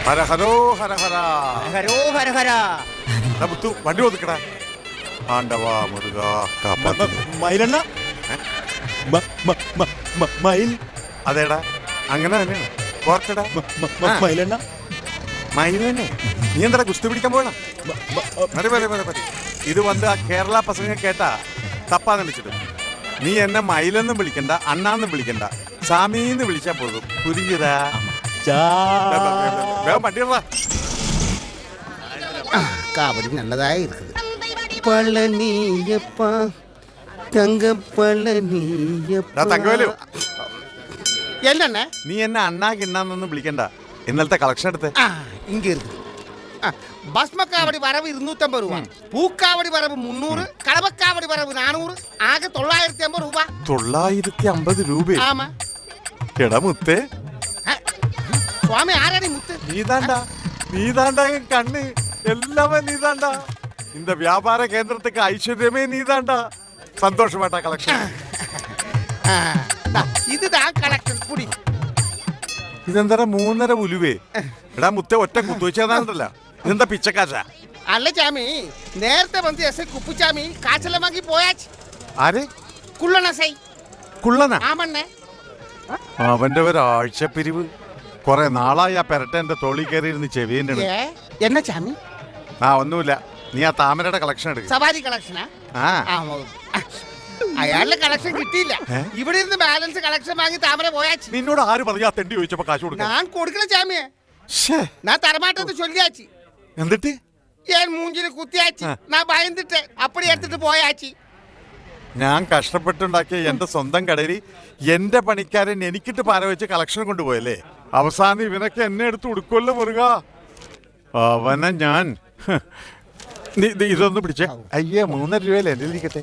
ഹര ഹരോ ഹര ഹര ഹരോ ഹര ഹര. മുത്തു വണ്ടി ഒതുക്കടാ. ആണ്ടവാ മുരുക മയിലെണ്ണ മയിൽ അതേടാ അങ്ങനെ തന്നെയാണ്. ഓർത്തടാ മയിലെണ്ണ മയിൽ തന്നെ. നീ എന്താ കുസ്തി പിടിക്കാൻ പോകണം? ഇത് വന്ന് ആ കേരള പസംഗ കേട്ടാ തപ്പാന്ന് വിളിച്ചിട്ട് നീ എന്നെ മയിലെന്നും വിളിക്കണ്ട, അണ്ണാന്നും വിളിക്കണ്ട, സാമീന്ന് വിളിച്ചാ പോകും. പുരിഞ്ഞതാ വണ്ടിടാ. காவடி நல்லதா இருக்குது. பழனியப்பா தங்க பழனியப்பா. തങ്കവേലു, என்னண்ணே നീ എന്നെ അണ്ണാ കിണ്ണാന്നൊന്നും വിളിക്കണ്ട. ഇന്നലത്തെ കളക്ഷൻ എടുത്ത് இங்க இருக்கு. பஸ்மக்காவடி வரவு 250 ரூபா, பூக்காவடி வரவு 300, கடபக்காவடி வரவு 400, ஆக 950 ரூபா. 950 രൂപ? ஆமா. എടാ മുത്തേ, சுவாமி ஆராடி முத்து. நீதாண்டா என் கண்ணு, எல்லாமே நீதாண்டா. இந்த வியாபார கேந்திரத்துக்கு ஐஸ்வர்யமே நீதாண்டா. சந்தோஷமாட்டா கலெக்ஷன். இதுதான் கலெக்ஷன். புடி. ഇതെന്താ 3.5 ഉലുവേ? എടാ മുത്തേ, ഒറ്റ കുത്തുവെച്ചതാണല്ല. ഇതെന്താ പിച്ചക്കാശ? അല്ല ചാമി, നേരത്തെ വന്ന് എസ് ഐ കുപ്പുച്ചാമി കാശെല്ലാം വാങ്ങി പോയാച്ച്. ആര്? കുള്ളണ സൈ. കുള്ളനാ? ആമണ്ണേ. അവന്റെ ഒരാഴ്ച പിരിവ്. കൊറേ നാളായി ആ പെരട്ട എന്റെ തോളി കയറിയിരുന്ന് ചെവിന്റെ. എന്നാ ചാമി? ഒന്നുമില്ല. നീ ആ താമരയുടെ കളക്ഷൻ എടുക്ക. സവാരി കളക്ഷനാ? അയാളുടെ കളക്ഷൻ കിട്ടിയില്ല. ഇവിടെ ഇരുന്ന് ബാലൻസ് കളക്ഷൻ വാങ്ങി താമര പോയാച്ച്. നിന്നോട് ആര് പറഞ്ഞു ആ തെണ്ടി ചോദിച്ചപ്പോ കാശ് കൊടുക്കാൻ? ഞാൻ കൊടുക്കണ ചാമിയെ. ഞാൻ തരമാട്ടെന്ന് ചൊല്ലിയാച്ചി. എന്നിട്ട് ഞാൻ മൂഞ്ചിന് കുത്തിയാച്ചി. ഞാൻ ഭയന്നിട്ട് അപ്പടി എടുത്തിട്ട് പോയാച്ചി. ഞാൻ കഷ്ടപ്പെട്ടുണ്ടാക്കിയ എന്റെ സ്വന്തം കടയിൽ എന്റെ പണിക്കാരൻ എനിക്കിട്ട് പാര വെച്ച് കളക്ഷൻ കൊണ്ടുപോയല്ലേ. അവസാനം ഇവനൊക്കെ എന്നെ എടുത്ത് കൊടുക്കുമല്ലോ മുരുക. അവനെ ഞാൻ ഇതൊന്ന് പിടിച്ചേ. അയ്യേ, 3.5 രൂപയല്ലേ എൻ്റെ ഇരിക്കട്ടെ.